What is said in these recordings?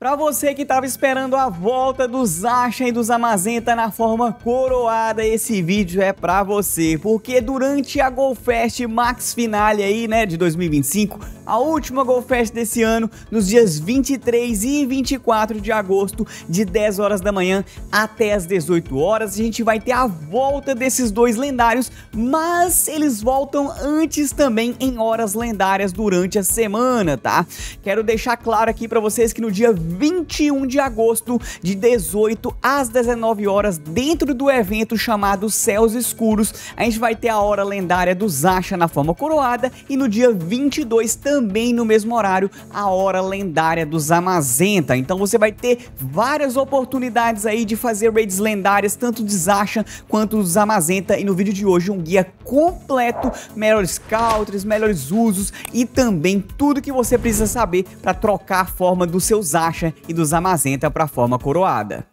Pra você que tava esperando a volta do Zasha e do Zamazenta na forma coroada, esse vídeo é pra você, porque durante a GoFest Max Finale aí, né, de 2025, a última GoFest desse ano, nos dias 23 e 24 de agosto, de 10 horas da manhã até as 18 horas, a gente vai ter a volta desses dois lendários, mas eles voltam antes também em horas lendárias durante a semana, tá? Quero deixar claro aqui pra vocês que no dia 21 de agosto, de 18 às 19 horas, dentro do evento chamado Céus Escuros, a gente vai ter a hora lendária do Zasha na forma coroada, e no dia 22, também no mesmo horário, a hora lendária do Zamazenta. Então você vai ter várias oportunidades aí de fazer raids lendárias, tanto de Zasha quanto do Zamazenta, e no vídeo de hoje um guia completo, melhores counters, melhores usos e também tudo que você precisa saber para trocar a forma do seu Zasha e do Zamazenta para a forma coroada.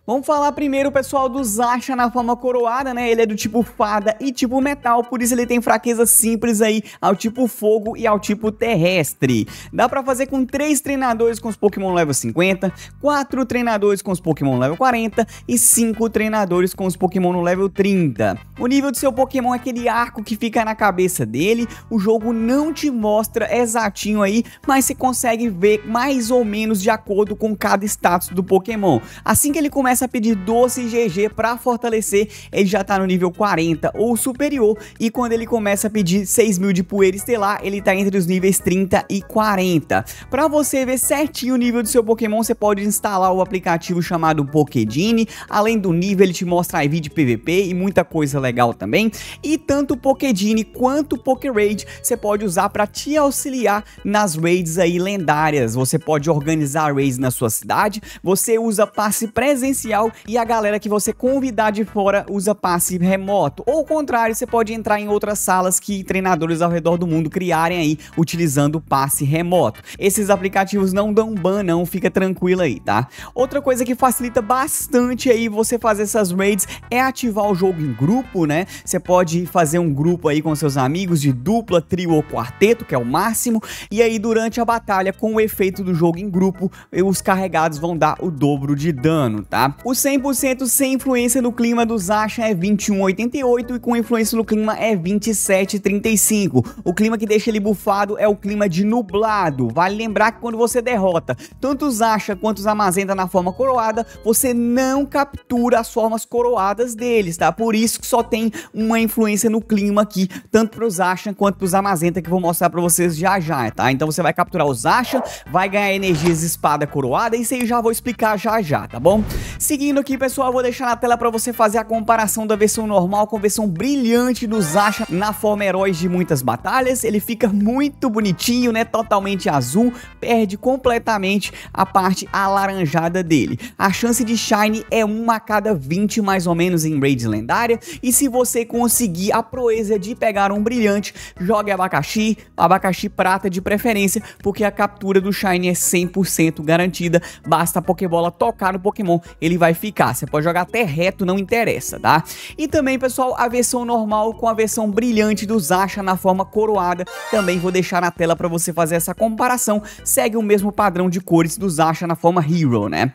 Vamos falar primeiro, pessoal, do Zasha na forma coroada, né? Ele é do tipo fada e tipo metal, por isso ele tem fraquezas simples aí ao tipo fogo e ao tipo terrestre. Dá pra fazer com 3 treinadores com os Pokémon level 50, 4 treinadores com os Pokémon level 40 e 5 treinadores com os Pokémon no level 30. O nível do seu Pokémon é aquele arco que fica na cabeça dele, o jogo não te mostra exatinho aí, mas você consegue ver mais ou menos de acordo com cada status do Pokémon. Assim que ele começa a pedir doce GG para fortalecer, ele já tá no nível 40 ou superior, e quando ele começa a pedir 6.000 de poeira estelar, ele tá entre os níveis 30 e 40. Para você ver certinho o nível do seu Pokémon, você pode instalar o aplicativo chamado Pokédine. Além do nível, ele te mostra IV de PVP e muita coisa legal também, e tanto o Pokédine quanto o Pokéraid você pode usar para te auxiliar nas raids aí lendárias. Você pode organizar raids na sua cidade, você usa passe presencial, e a galera que você convidar de fora usa passe remoto. Ou ao contrário, você pode entrar em outras salas que treinadores ao redor do mundo criarem aí, utilizando o passe remoto. Esses aplicativos não dão ban não, fica tranquilo aí, tá? Outra coisa que facilita bastante aí você fazer essas raids é ativar o jogo em grupo, né? Você pode fazer um grupo aí com seus amigos de dupla, trio ou quarteto, que é o máximo, e aí durante a batalha, com o efeito do jogo em grupo, os carregados vão dar o dobro de dano, tá? O 100% sem influência no clima do Zasha é 21,88 e com influência no clima é 27,35. O clima que deixa ele bufado é o clima de nublado. Vale lembrar que quando você derrota tanto o Zasha quanto o Zamazenta na forma coroada, você não captura as formas coroadas deles, tá? Por isso que só tem uma influência no clima aqui, tanto pro Zasha quanto pro Zamazenta, que eu vou mostrar pra vocês já já, tá? Então você vai capturar o Zasha, vai ganhar energias de espada coroada, e isso aí eu já vou explicar já já, tá bom? Seguindo aqui, pessoal, eu vou deixar na tela para você fazer a comparação da versão normal com a versão brilhante do Zasha na forma heróis de muitas batalhas. Ele fica muito bonitinho, né? Totalmente azul, perde completamente a parte alaranjada dele. A chance de Shine é 1 a cada 20 mais ou menos em raid lendária, e se você conseguir a proeza de pegar um brilhante, jogue abacaxi prata de preferência, porque a captura do Shine é 100% garantida. Basta a Pokébola tocar no Pokémon, ele vai ficar. Você pode jogar até reto, não interessa, tá? E também, pessoal, a versão normal com a versão brilhante do Zasha na forma coroada, também vou deixar na tela para você fazer essa comparação. Segue o mesmo padrão de cores do Zasha na forma Hero, né?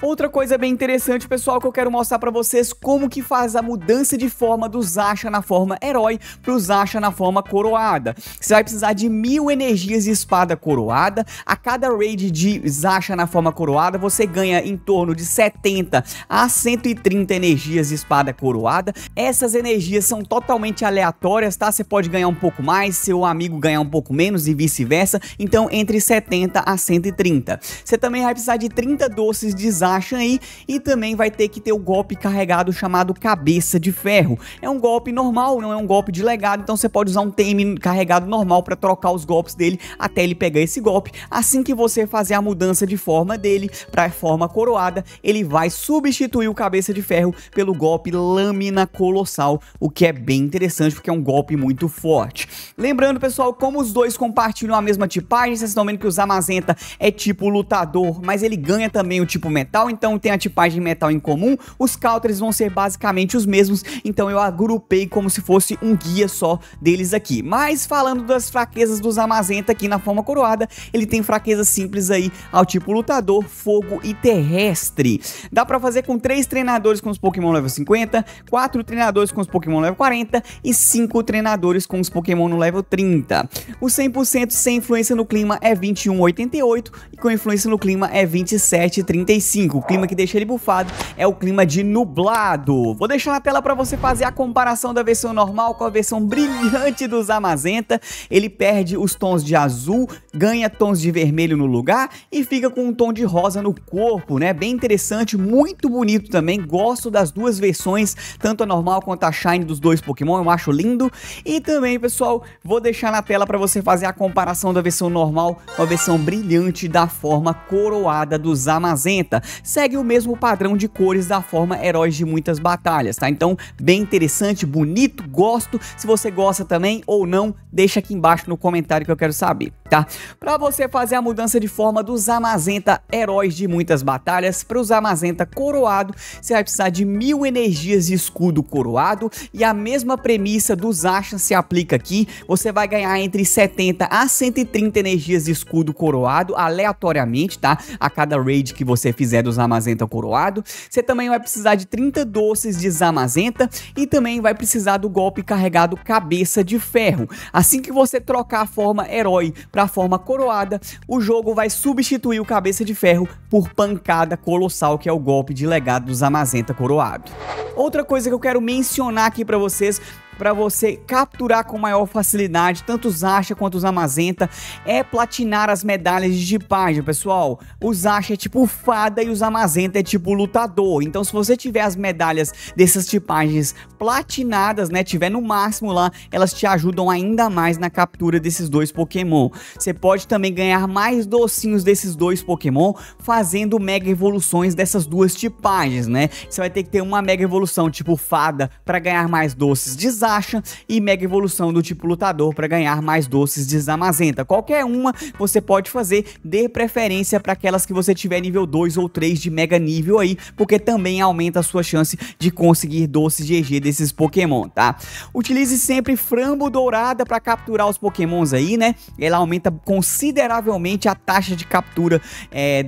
Outra coisa bem interessante, pessoal, que eu quero mostrar para vocês como que faz a mudança de forma do Zasha na forma herói pro Zasha na forma coroada. Você vai precisar de 1000 energias de espada coroada. A cada raid de Zasha na forma coroada, você ganha em torno de 70 a 130 energias de espada coroada. Essas energias são totalmente aleatórias, tá? Você pode ganhar um pouco mais, seu amigo ganhar um pouco menos e vice-versa. Então, entre 70 a 130. Você também vai precisar de 30 doces de Zasha aí, e também vai ter que ter o golpe carregado chamado Cabeça de Ferro. É um golpe normal, não é um golpe de legado, então você pode usar um TM carregado normal para trocar os golpes dele até ele pegar esse golpe. Assim que você fazer a mudança de forma dele para forma coroada, ele vai vai substituir o Cabeça de Ferro pelo golpe Lâmina Colossal, o que é bem interessante porque é um golpe muito forte. Lembrando, pessoal, como os dois compartilham a mesma tipagem, vocês estão vendo que o Zamazenta é tipo lutador, mas ele ganha também o tipo metal, então tem a tipagem metal em comum. Os counters vão ser basicamente os mesmos, então eu agrupei como se fosse um guia só deles aqui. Mas falando das fraquezas do Zamazenta aqui na forma coroada, ele tem fraquezas simples aí ao tipo lutador, fogo e terrestre. Dá pra fazer com 3 treinadores com os Pokémon level 50, 4 treinadores com os Pokémon level 40 e 5 treinadores com os Pokémon no level 30. O 100% sem influência no clima é 21,88 e com influência no clima é 27,35. O clima que deixa ele bufado é o clima de nublado. Vou deixar na tela pra você fazer a comparação da versão normal com a versão brilhante do Zamazenta. Ele perde os tons de azul, ganha tons de vermelho no lugar e fica com um tom de rosa no corpo, né? Bem interessante, muito bonito também. Gosto das duas versões, tanto a normal quanto a Shine dos dois Pokémon, eu acho lindo. E também, pessoal, vou deixar na tela para você fazer a comparação da versão normal com a versão brilhante da forma coroada do Zamazenta. Segue o mesmo padrão de cores da forma Heróis de Muitas Batalhas, tá? Então, bem interessante, bonito, gosto. Se você gosta também ou não, deixa aqui embaixo no comentário que eu quero saber, tá? Para você fazer a mudança de forma do Zamazenta Heróis de Muitas Batalhas para o Zamazenta Coroado, você vai precisar de 1000 energias de escudo coroado e a mesma premissa do Zacian se aplica aqui. Você vai ganhar entre 70 a 130 energias de escudo coroado aleatoriamente, tá? A cada raid que você fizer do Zamazenta Coroado. Você também vai precisar de 30 doces de Zamazenta e também vai precisar do golpe carregado Cabeça de Ferro. Assim que você trocar a forma herói para a forma coroada, o jogo vai substituir o Cabeça de Ferro por Pancada Colossal, que é o golpe de legado do Zamazenta Coroado. Outra coisa que eu quero mencionar aqui para vocês, para você capturar com maior facilidade tanto o Zacian quanto o Zamazenta, é platinar as medalhas de tipagem, pessoal. O Zacian é tipo fada e o Zamazenta é tipo lutador. Então, se você tiver as medalhas dessas tipagens platinadas, né, tiver no máximo lá, elas te ajudam ainda mais na captura desses dois Pokémon. Você pode também ganhar mais docinhos desses dois Pokémon fazendo mega evoluções dessas duas tipagens, né? Você vai ter que ter uma mega evolução tipo fada para ganhar mais doces de Zacian e mega evolução do tipo lutador para ganhar mais doces de Zamazenta. Qualquer uma você pode fazer, dê preferência para aquelas que você tiver nível 2 ou 3 de mega nível aí, porque também aumenta a sua chance de conseguir doces de EG desses Pokémon, tá? Utilize sempre Frambo Dourada para capturar os Pokémons aí, né? Ela aumenta consideravelmente a taxa de captura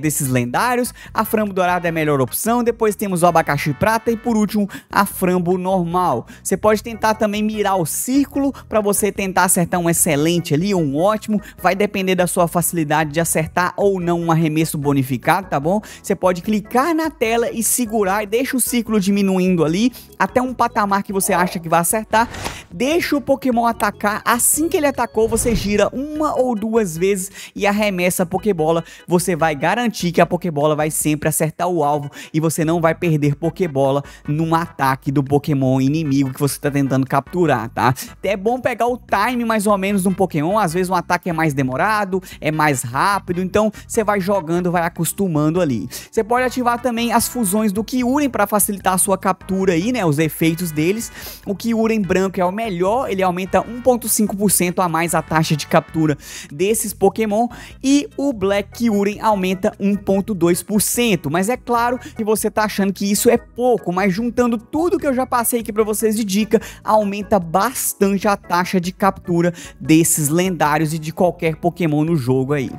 desses lendários. A Frambo Dourada é a melhor opção. Depois temos o Abacaxi Prata e por último a Frambo Normal. Você pode tentar também mirar o círculo para você tentar acertar um excelente ali, um ótimo. Vai depender da sua facilidade de acertar ou não um arremesso bonificado, tá bom? Você pode clicar na tela e segurar e deixa o círculo diminuindo ali até um patamar que você acha que vai acertar. Deixa o Pokémon atacar. Assim que ele atacou, você gira uma ou duas vezes e arremessa a Pokébola. Você vai garantir que a Pokébola vai sempre acertar o alvo e você não vai perder Pokébola num ataque do Pokémon inimigo que você está tentando capturar, tá? É bom pegar o time mais ou menos de um Pokémon. Às vezes um ataque é mais demorado, é mais rápido, então você vai jogando, vai acostumando ali. Você pode ativar também as fusões do Kyurem para facilitar a sua captura aí, né? Os efeitos deles. O Kyurem branco é o melhor, ele aumenta 1,5% a mais a taxa de captura desses Pokémon e o Black Kyurem aumenta 1,2%. Mas é claro que você tá achando que isso é pouco, mas juntando tudo que eu já passei aqui para vocês de dica, aumenta bastante a taxa de captura desses lendários e de qualquer Pokémon no jogo aí.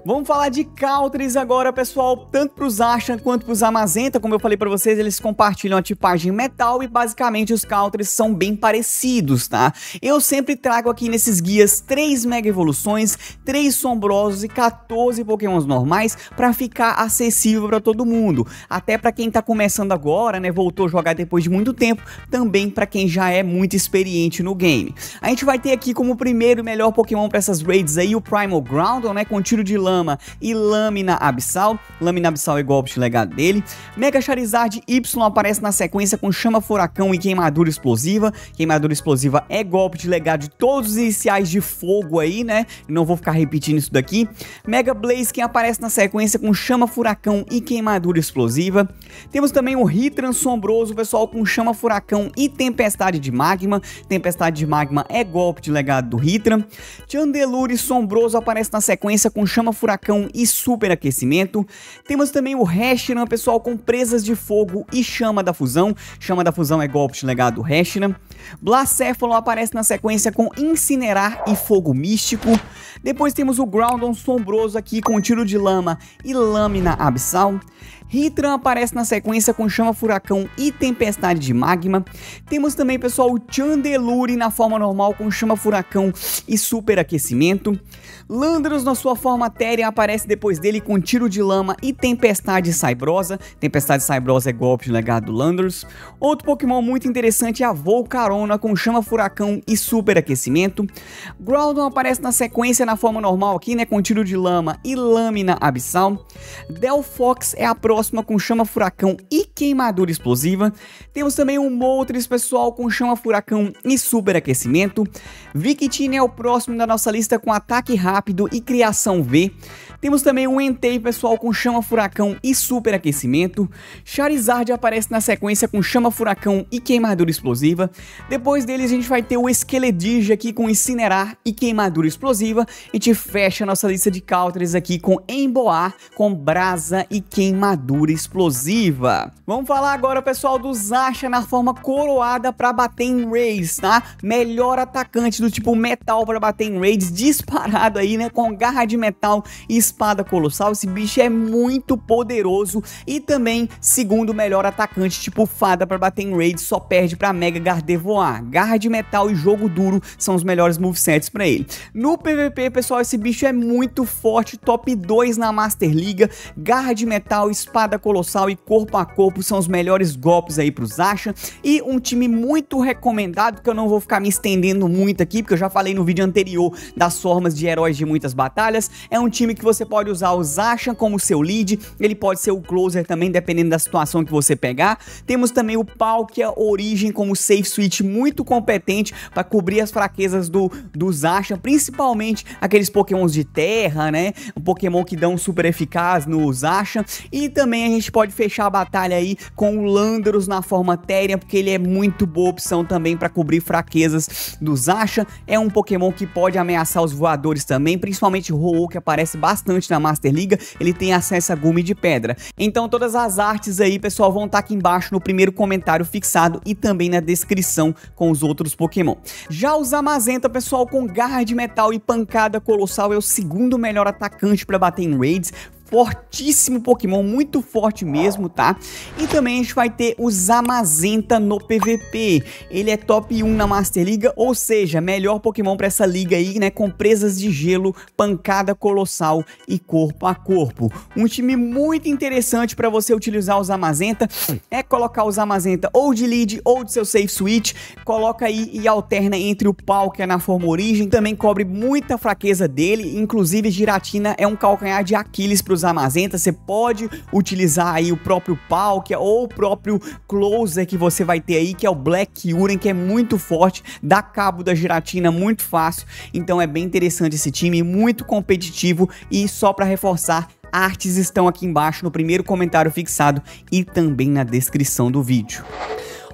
Vamos falar de counters agora, pessoal, tanto para os Zacian quanto para os Zamazenta. Como eu falei para vocês, eles compartilham a tipagem metal e basicamente os counters são bem parecidos, tá? Eu sempre trago aqui nesses guias 3 mega evoluções, 3 sombrosos e 14 pokémons normais para ficar acessível para todo mundo. Até para quem tá começando agora, né, voltou a jogar depois de muito tempo, também para quem já é muito experiente no game. A gente vai ter aqui como primeiro e melhor pokémon para essas raids aí o Primal Groudon, né, com tiro de lâmina lama e lâmina abissal. Lâmina abissal é golpe de legado dele. Mega Charizard Y aparece na sequência com chama furacão e queimadura explosiva. Queimadura explosiva é golpe de legado de todos os iniciais de fogo aí, né? Não vou ficar repetindo isso daqui. Mega Blaziken aparece na sequência com chama furacão e queimadura explosiva. Temos também o Heatran sombroso, pessoal, com chama furacão e tempestade de magma. Tempestade de magma é golpe de legado do Heatran. Chandelure sombroso aparece na sequência com chama furacão e superaquecimento. Temos também o Reshiram, pessoal, com presas de fogo e chama da fusão. Chama da fusão é golpe de legado do Reshiram. Blacéfalo aparece na sequência com incinerar e fogo místico. Depois temos o Groudon sombroso aqui com tiro de lama e lâmina abissal. Heatran aparece na sequência com chama furacão e tempestade de magma. Temos também, pessoal, o Chandelure na forma normal com chama furacão e superaquecimento. Landorus na sua forma téria aparece depois dele com tiro de lama e tempestade saibrosa. Tempestade saibrosa é golpe de legado do Landorus. Outro Pokémon muito interessante é a Volcarona com chama furacão e superaquecimento. Groudon aparece na sequência na forma normal aqui, né, com tiro de lama e lâmina abissal. Delphox é a próxima com chama furacão e queimadura explosiva. Temos também o Moltres, pessoal, com chama furacão e superaquecimento. Victini é o próximo da nossa lista com ataque rápido e criação V. Temos também o Entei, pessoal, com chama furacão e superaquecimento. Charizard aparece na sequência com chama furacão e queimadura explosiva. Depois deles a gente vai ter o Esqueledige aqui com incinerar e queimadura explosiva. A gente fecha a nossa lista de counters aqui com Emboar, com brasa e queimadura explosiva. Vamos falar agora, pessoal, do Zacian na forma coroada para bater em raids, tá? Melhor atacante do tipo metal para bater em raids, disparado aí, né? Com garra de metal e espada colossal. Esse bicho é muito poderoso e também segundo melhor atacante tipo fada para bater em raids, só perde para Mega Gardevoir. Garra de metal e jogo duro são os melhores movesets para ele. No PVP, pessoal, esse bicho é muito forte, top 2 na Master Liga. Garra de metal, espada colossal e corpo a corpo são os melhores golpes aí pro Zacian. E um time muito recomendado, que eu não vou ficar me estendendo muito aqui, porque eu já falei no vídeo anterior das formas de heróis de muitas batalhas. É um time que você pode usar o Zacian como seu lead, ele pode ser o closer também, dependendo da situação que você pegar. Temos também o Palkia Origem como safe switch muito competente para cobrir as fraquezas do Zacian, principalmente aqueles pokémons de terra, né? Um pokémon que dão super eficaz no Zacian. E também a gente pode fechar a batalha aí com o Landorus na forma téria, porque ele é muito boa opção também para cobrir fraquezas do Zacian. É um pokémon que pode ameaçar os voadores também, principalmente o Ho-Oh, que aparece bastante na Master Liga. Ele tem acesso a gume de pedra. Então todas as artes aí, pessoal, vão estar aqui embaixo no primeiro comentário fixado e também na descrição com os outros Pokémon. Já o Zamazenta, pessoal, com garra de metal e pancada colossal, é o segundo melhor atacante para bater em raids. Fortíssimo Pokémon, muito forte mesmo, tá? E também a gente vai ter o Zamazenta no PVP. Ele é top 1 na Master Liga, ou seja, melhor Pokémon pra essa liga aí, né? Com presas de gelo, pancada colossal e corpo a corpo. Um time muito interessante pra você utilizar o Zamazenta é colocar o Zamazenta ou de lead ou de seu safe switch. Coloca aí e alterna entre o Palkia na forma origem. Também cobre muita fraqueza dele, inclusive Giratina é um calcanhar de Aquiles pros Zamazenta. Você pode utilizar aí o próprio Palkia ou o próprio Closer que você vai ter aí, que é o Black Uren, que é muito forte, dá cabo da Giratina muito fácil. Então é bem interessante esse time, muito competitivo. E só para reforçar, artes estão aqui embaixo no primeiro comentário fixado e também na descrição do vídeo.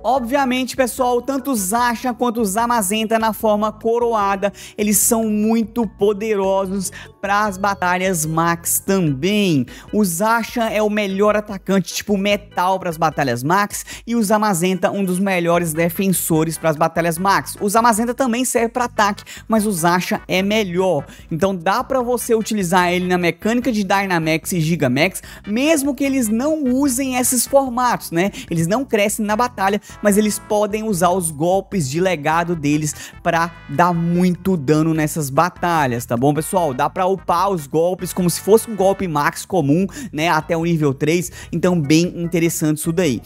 Obviamente, pessoal, tanto o Zacian quanto o Zamazenta na forma coroada, eles são muito poderosos para as batalhas Max também. O Zacian é o melhor atacante tipo metal para as batalhas Max e o Zamazenta um dos melhores defensores para as batalhas Max. O Zamazenta também serve para ataque, mas o Zacian é melhor. Então dá para você utilizar ele na mecânica de Dynamax e Gigamax, mesmo que eles não usem esses formatos, né? Eles não crescem na batalha, mas eles podem usar os golpes de legado deles para dar muito dano nessas batalhas, tá bom, pessoal? Dá para upar os golpes como se fosse um golpe max comum, né, até o nível 3, então bem interessante isso daí.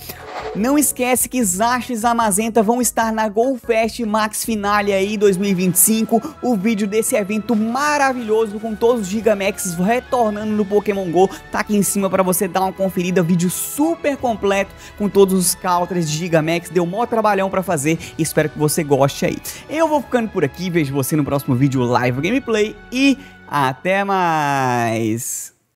Não esquece que Zasha e Zamazenta vão estar na GoFest Max Finale aí 2025, o vídeo desse evento maravilhoso com todos os Gigamax retornando no Pokémon GO, tá aqui em cima pra você dar uma conferida, vídeo super completo com todos os counters de Gigamax, deu mó trabalhão pra fazer, espero que você goste aí. Eu vou ficando por aqui, vejo você no próximo vídeo Live Gameplay e até mais!